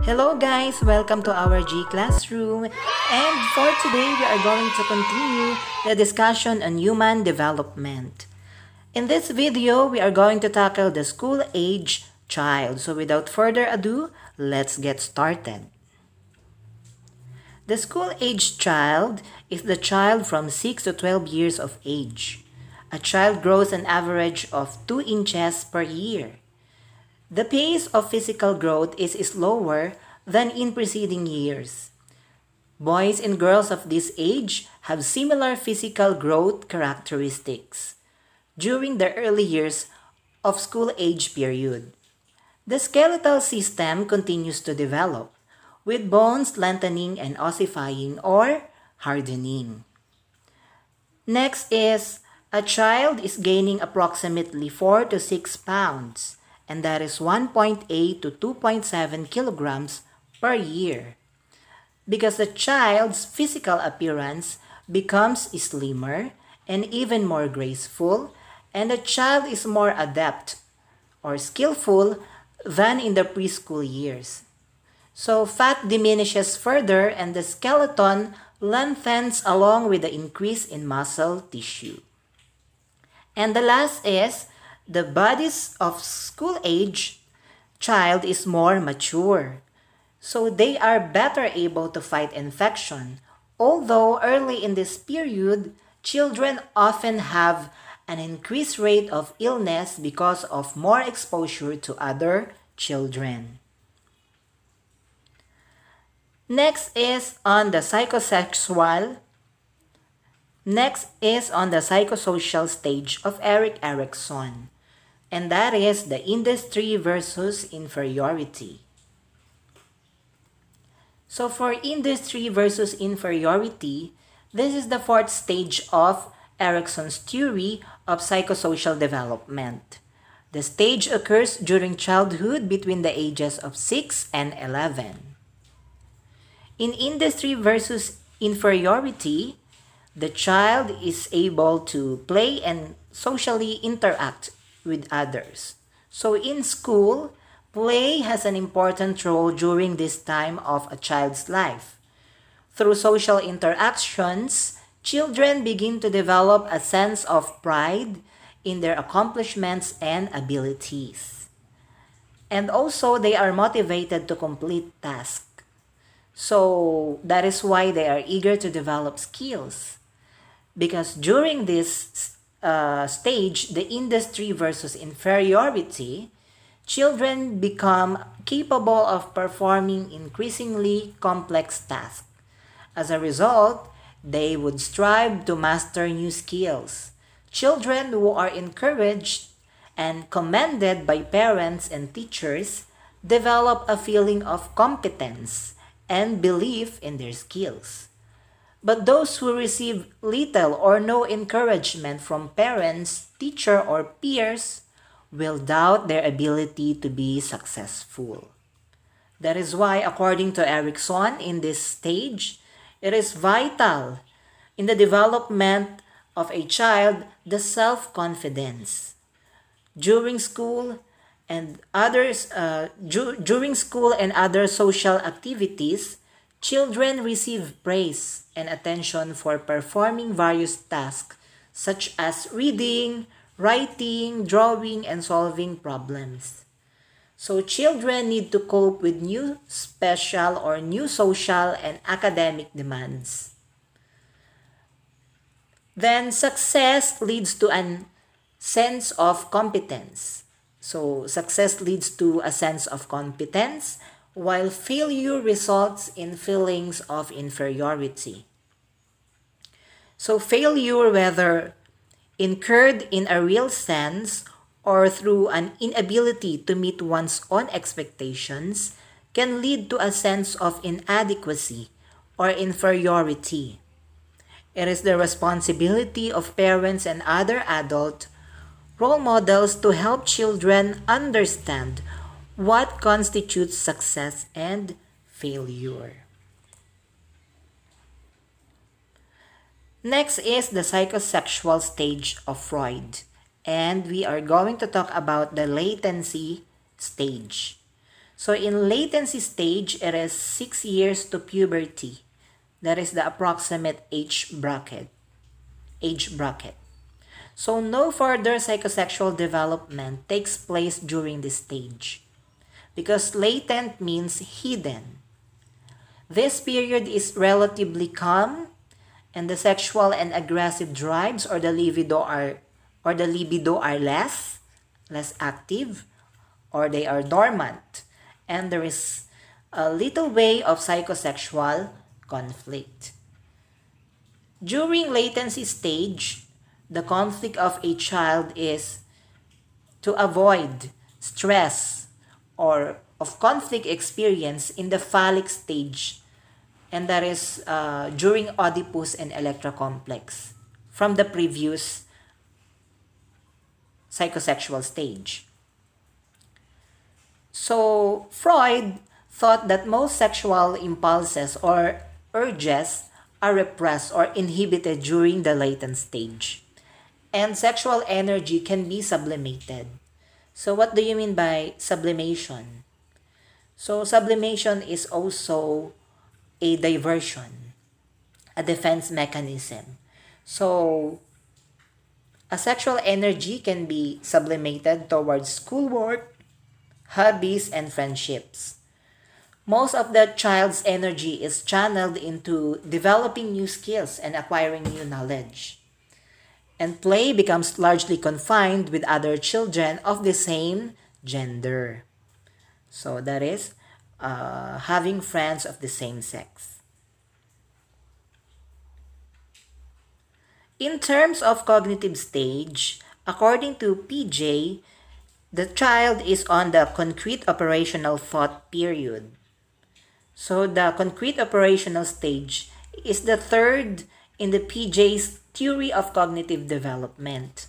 Hello guys, welcome to our G Classroom. And for today, we are going to continue the discussion on human development. In this video, we are going to tackle the school age child. So without further ado, let's get started. The school age child is the child from 6 to 12 years of age. A child grows an average of 2 inches per year. The pace of physical growth is slower than in preceding years. Boys and girls of this age have similar physical growth characteristics during the early years of school age period. The skeletal system continues to develop, with bones lengthening and ossifying or hardening. Next is a child is gaining approximately 4 to 6 pounds, and that is 1.8 to 2.7 kilograms per year. Because the child's physical appearance becomes slimmer and even more graceful, and the child is more adept or skillful than in the preschool years. So fat diminishes further and the skeleton lengthens along with the increase in muscle tissue. And the last is the bodies of school age child is more mature. So they are better able to fight infection. Although early in this period, children often have an increased rate of illness because of more exposure to other children. Next is on the psychosexual. Next is on the psychosocial stage of Erik Erikson, and that is the industry versus inferiority. So for industry versus inferiority, this is the fourth stage of Erikson's theory of psychosocial development. The stage occurs during childhood between the ages of 6 and 11. In industry versus inferiority, the child is able to play and socially interact with others. So in school, play has an important role during this time of a child's life. Through social interactions, children begin to develop a sense of pride in their accomplishments and abilities. And also, they are motivated to complete tasks. So that is why they are eager to develop skills. Because during this stage, the industry versus inferiority, children become capable of performing increasingly complex tasks. As a result, they would strive to master new skills. Children who are encouraged and commended by parents and teachers develop a feeling of competence and belief in their skills. But those who receive little or no encouragement from parents, teacher, or peers will doubt their ability to be successful. That is why, according to Erikson, in this stage, it is vital in the development of a child the self-confidence. During school and during school and other social activities, children receive praise and attention for performing various tasks such as reading, writing, drawing, and solving problems. So children need to cope with new special or new social and academic demands. Then success leads to a sense of competence. So success leads to a sense of competence, while failure results in feelings of inferiority. So failure, whether incurred in a real sense or through an inability to meet one's own expectations, can lead to a sense of inadequacy or inferiority. It is the responsibility of parents and other adult role models to help children understand what constitutes success and failure. Next is the psychosexual stage of Freud, and we are going to talk about the latency stage. So in latency stage, it is 6 years to puberty. That is the approximate age bracket. So no further psychosexual development takes place during this stage because latent means hidden. This period is relatively calm and the sexual and aggressive drives or the libido are less active, or they are dormant, and there is a little way of psychosexual conflict. During latency stage, the conflict of a child is to avoid stress or of conflict experience in the phallic stage, and that is during Oedipus and Electra complex from the previous psychosexual stage. So Freud thought that most sexual impulses or urges are repressed or inhibited during the latent stage, and sexual energy can be sublimated. So what do you mean by sublimation? So sublimation is also a diversion, a defense mechanism. So a sexual energy can be sublimated towards schoolwork, hobbies, and friendships. Most of the child's energy is channeled into developing new skills and acquiring new knowledge. And play becomes largely confined with other children of the same gender. So that is having friends of the same sex. In terms of cognitive stage, according to PJ, the child is on the concrete operational thought period. So the concrete operational stage is the third in the PJ's theory of cognitive development.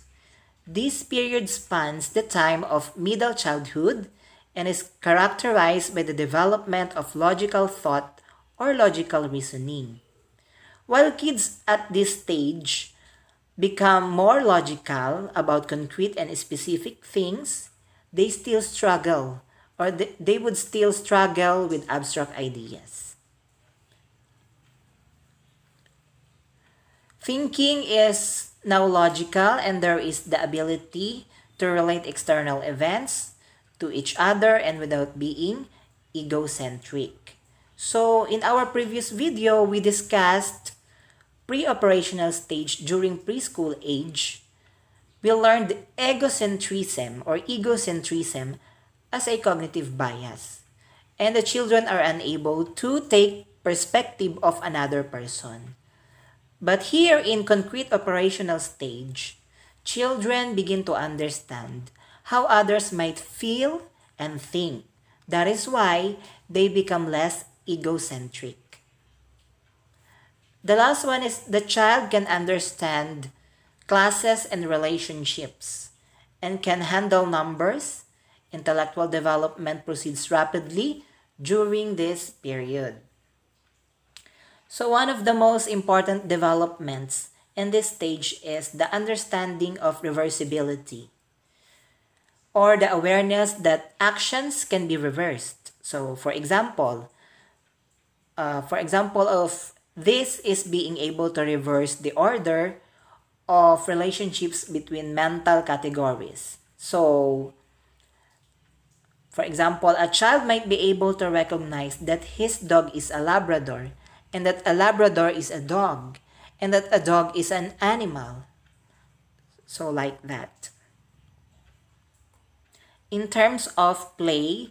This period spans the time of middle childhood and is characterized by the development of logical thought or logical reasoning. While kids at this stage become more logical about concrete and specific things, they still struggle, or they would still struggle with abstract ideas. Thinking is now logical, and there is the ability to relate external events to each other and without being egocentric. So in our previous video, we discussed pre-operational stage during preschool age. We learned egocentrism or egocentrism as a cognitive bias, and the children are unable to take perspective of another person. But here in concrete operational stage, children begin to understand how others might feel and think. That is why they become less egocentric. The last one is the child can understand classes and relationships and can handle numbers. Intellectual development proceeds rapidly during this period. So one of the most important developments in this stage is the understanding of reversibility, or the awareness that actions can be reversed. So for example of this is being able to reverse the order of relationships between mental categories. So for example, a child might be able to recognize that his dog is a Labrador, and that a Labrador is a dog, and that a dog is an animal. So like that. In terms of play,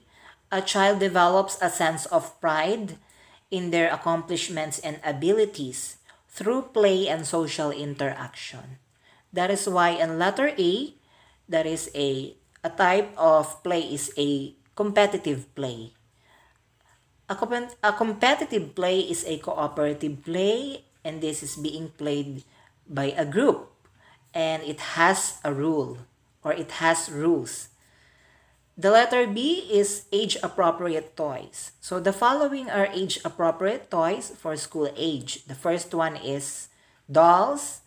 a child develops a sense of pride in their accomplishments and abilities through play and social interaction. That is why in letter A, that is a type of play is a competitive play. A competitive play is a cooperative play, and this is being played by a group, and it has a rule, or it has rules. The letter B is age-appropriate toys. So the following are age-appropriate toys for school age. The first one is dolls.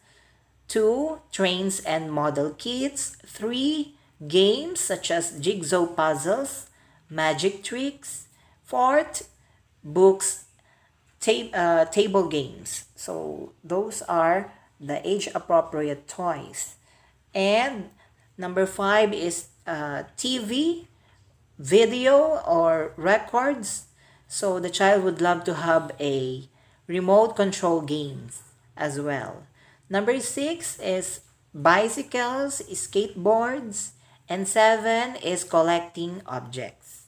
2, trains and model kits. 3, games such as jigsaw puzzles, magic tricks. Fourth, books, table games. So those are the age-appropriate toys. And number five is TV, video, or records. So the child would love to have a remote control games as well. Number six is bicycles, skateboards, and seven is collecting objects.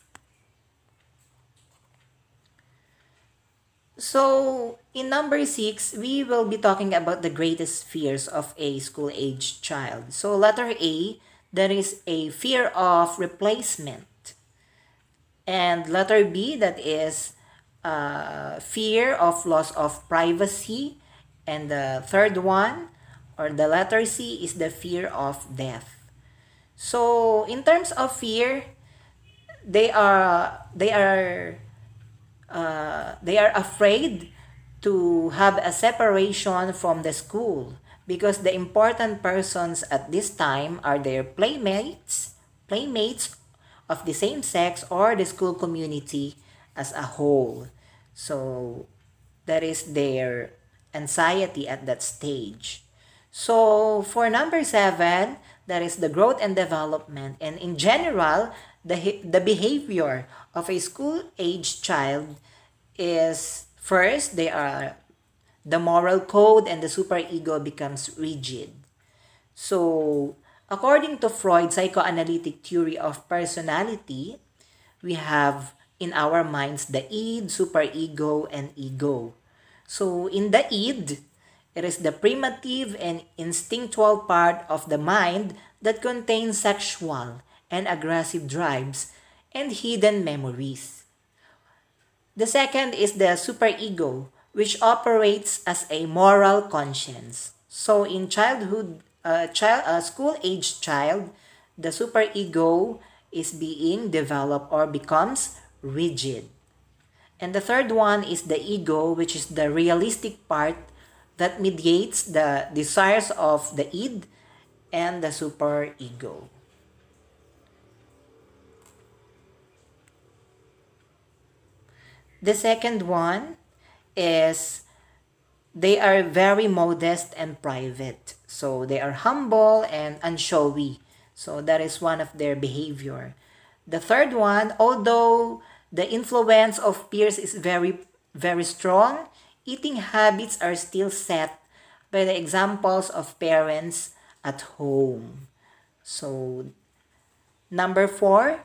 So, in number six, we will be talking about the greatest fears of a school-age child. So, letter A, there is a fear of replacement. And letter B, that is fear of loss of privacy. And the third one, or the letter C, is the fear of death. So, in terms of fear, they are afraid to have a separation from the school because the important persons at this time are their playmates of the same sex or the school community as a whole. So that is their anxiety at that stage. So for number seven, that is the growth and development, and in general, the behavior of a school age child is first they are the moral code and the superego becomes rigid. So according to Freud's psychoanalytic theory of personality, we have in our minds the id, superego, and ego. So in the id, it is the primitive and instinctual part of the mind that contains sexual and aggressive drives and hidden memories. The second is the superego, which operates as a moral conscience. So in school-age child, the superego is being developed or becomes rigid. And the third one is the ego, which is the realistic part that mediates the desires of the id and the superego. The second one is they are very modest and private. So they are humble and unshowy. So that is one of their behavior. The third one, although the influence of peers is very, very strong, eating habits are still set by the examples of parents at home. So number four,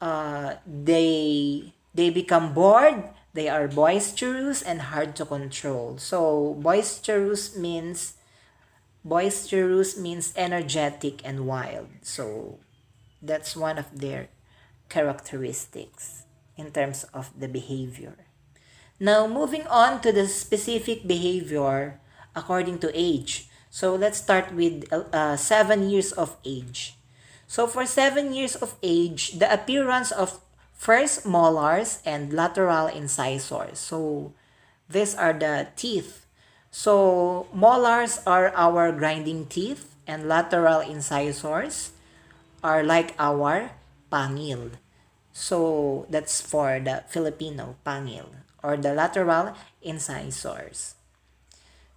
they become bored, they are boisterous and hard to control. So boisterous means energetic and wild. So that's one of their characteristics in terms of the behavior. Now moving on to the specific behavior according to age. So let's start with 7 years of age. So for 7 years of age, the appearance of first molars and lateral incisors. So these are the teeth. So molars are our grinding teeth and lateral incisors are like our pangil. So that's for the Filipino pangil or the lateral incisors.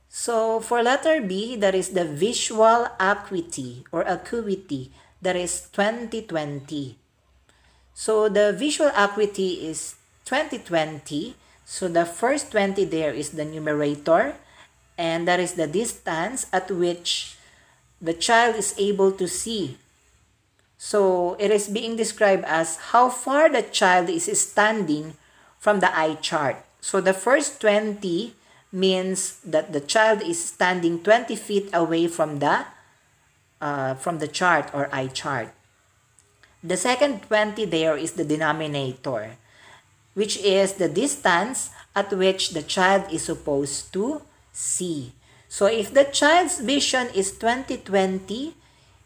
So for letter B, that is the visual acuity or acuity, that is 20/20. So the visual acuity is 20/20. So the first 20 there is the numerator, and that is the distance at which the child is able to see. So it is being described as how far the child is standing from the eye chart. So the first 20 means that the child is standing 20 feet away from the chart or eye chart. The second 20 there is the denominator, which is the distance at which the child is supposed to see. So if the child's vision is 20/20,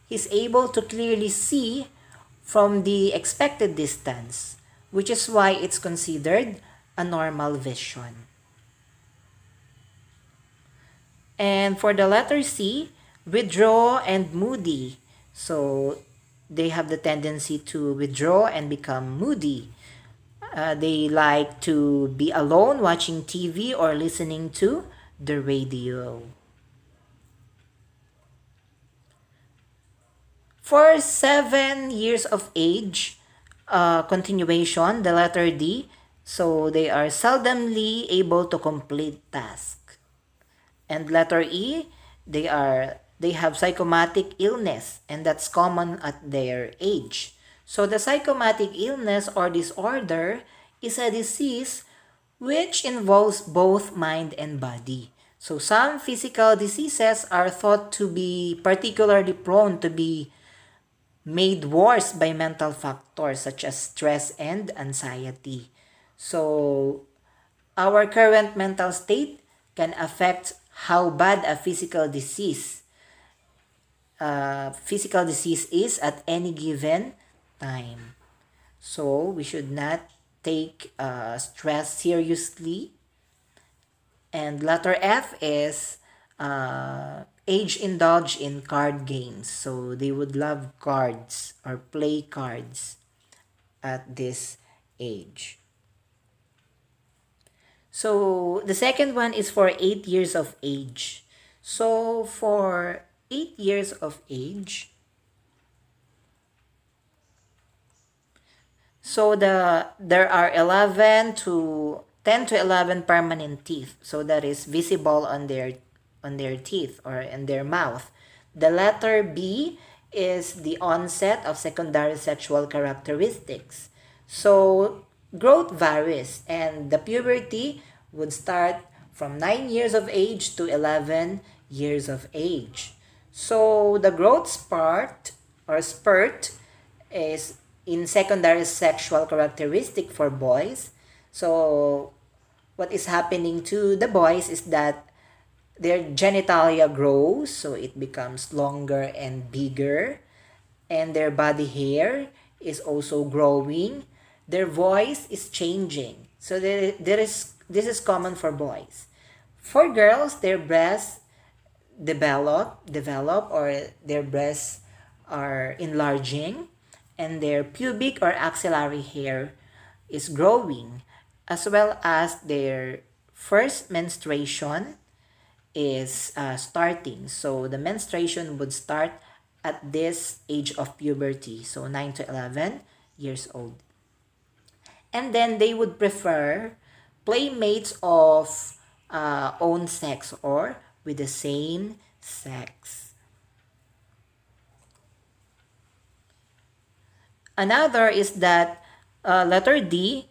he's able to clearly see from the expected distance, which is why it's considered a normal vision. And for the letter C, withdraw and moody. So they have the tendency to withdraw and become moody. They like to be alone watching TV or listening to the radio. For 7 years of age, continuation, the letter D, so they are seldomly able to complete tasks. And letter E, they have psychomatic illness, and that's common at their age. So the psychomatic illness or disorder is a disease which involves both mind and body. So some physical diseases are thought to be particularly prone to be made worse by mental factors such as stress and anxiety. So our current mental state can affect how bad a physical disease is at any given time. So we should not take stress seriously. And letter F is age indulge in card games. So they would love cards or play cards at this age. So the second one is for 8 years of age. So for 8 years of age, so there are 11 to 10 to 11 permanent teeth. So that is visible on their teeth or in their mouth. The letter B is the onset of secondary sexual characteristics. So growth varies, and the puberty would start from 9 years of age to 11 years of age. So the growth spurt is in secondary sexual characteristic for boys. So what is happening to the boys is that their genitalia grows, so it becomes longer and bigger, and their body hair is also growing. Their voice is changing. So this is common for boys. For girls, their breasts develop or their breasts are enlarging, and their pubic or axillary hair is growing, as well as their first menstruation is starting. So the menstruation would start at this age of puberty, so 9 to 11 years old. And then they would prefer playmates of own sex or with the same sex. Another is that letter D,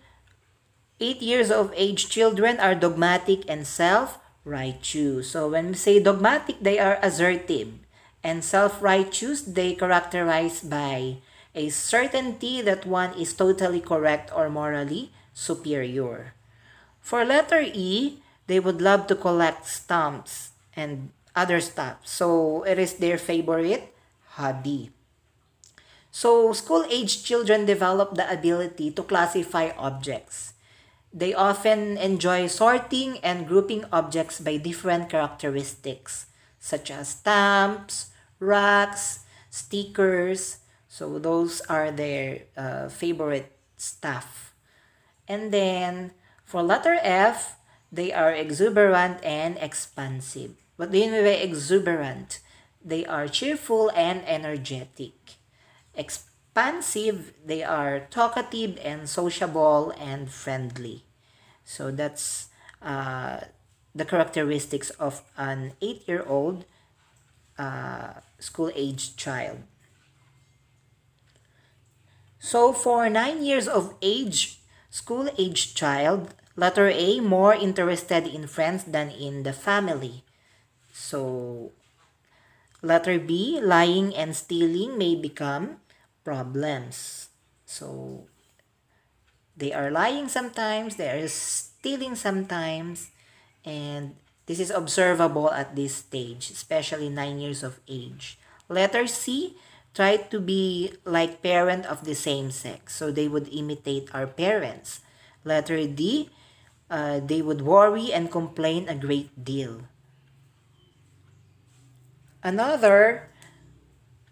8 years of age children are dogmatic and self-righteous. So when we say dogmatic, they are assertive. And self-righteous, they characterize by a certainty that one is totally correct or morally superior. For letter E, they would love to collect stamps and other stuff. So it is their favorite hobby. So school-age children develop the ability to classify objects. They often enjoy sorting and grouping objects by different characteristics, such as stamps, racks, stickers. So those are their favorite stuff. And then for letter F, they are exuberant and expansive. What do you mean by exuberant? They are cheerful and energetic. Expansive, they are talkative and sociable and friendly. So that's the characteristics of an 8-year-old school-age child. So for 9 years of age, school-age child, letter A, more interested in friends than in the family. So letter B, lying and stealing may become problems. So they are lying sometimes, they are stealing sometimes, and this is observable at this stage, especially 9 years of age. Letter C, try to be like parent of the same sex. So they would imitate our parents. Letter D, they would worry and complain a great deal. Another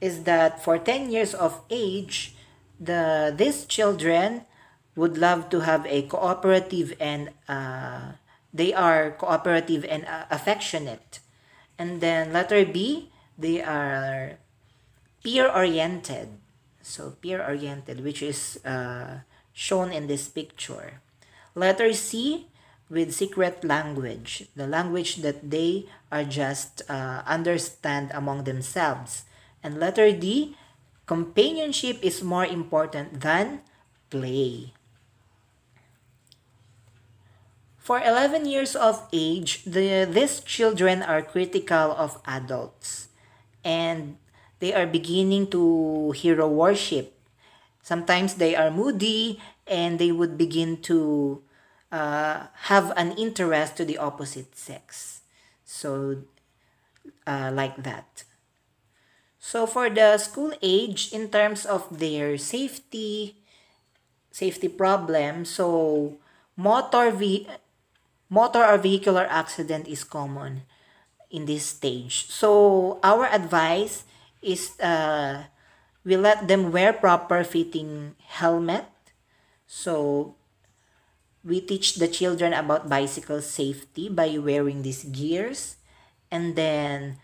is that for 10 years of age, these children would love to have a cooperative and they are cooperative and affectionate. And then letter B, they are peer-oriented. So peer-oriented, which is shown in this picture. Letter C, with secret language, the language that they are just understand among themselves. And letter D, companionship is more important than play. For 11 years of age, these children are critical of adults and they are beginning to hero worship. Sometimes they are moody and they would begin to have an interest to the opposite sex. So, like that. So, for the school age, in terms of their safety problem, so motor or vehicular accident is common in this stage. So, our advice is we let them wear proper fitting helmet. So, we teach the children about bicycle safety by wearing these gears. And then,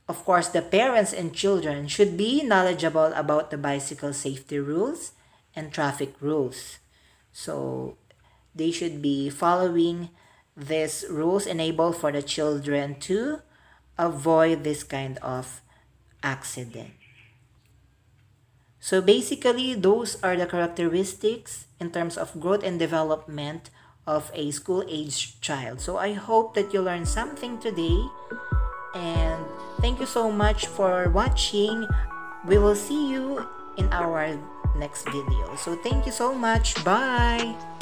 of course, the parents and children should be knowledgeable about the bicycle safety rules and traffic rules. So, they should be following these rules enable for the children to avoid this kind of accident. So basically, those are the characteristics in terms of growth and development of a school-age child. So I hope that you learned something today. And thank you so much for watching. We will see you in our next video. So thank you so much. Bye!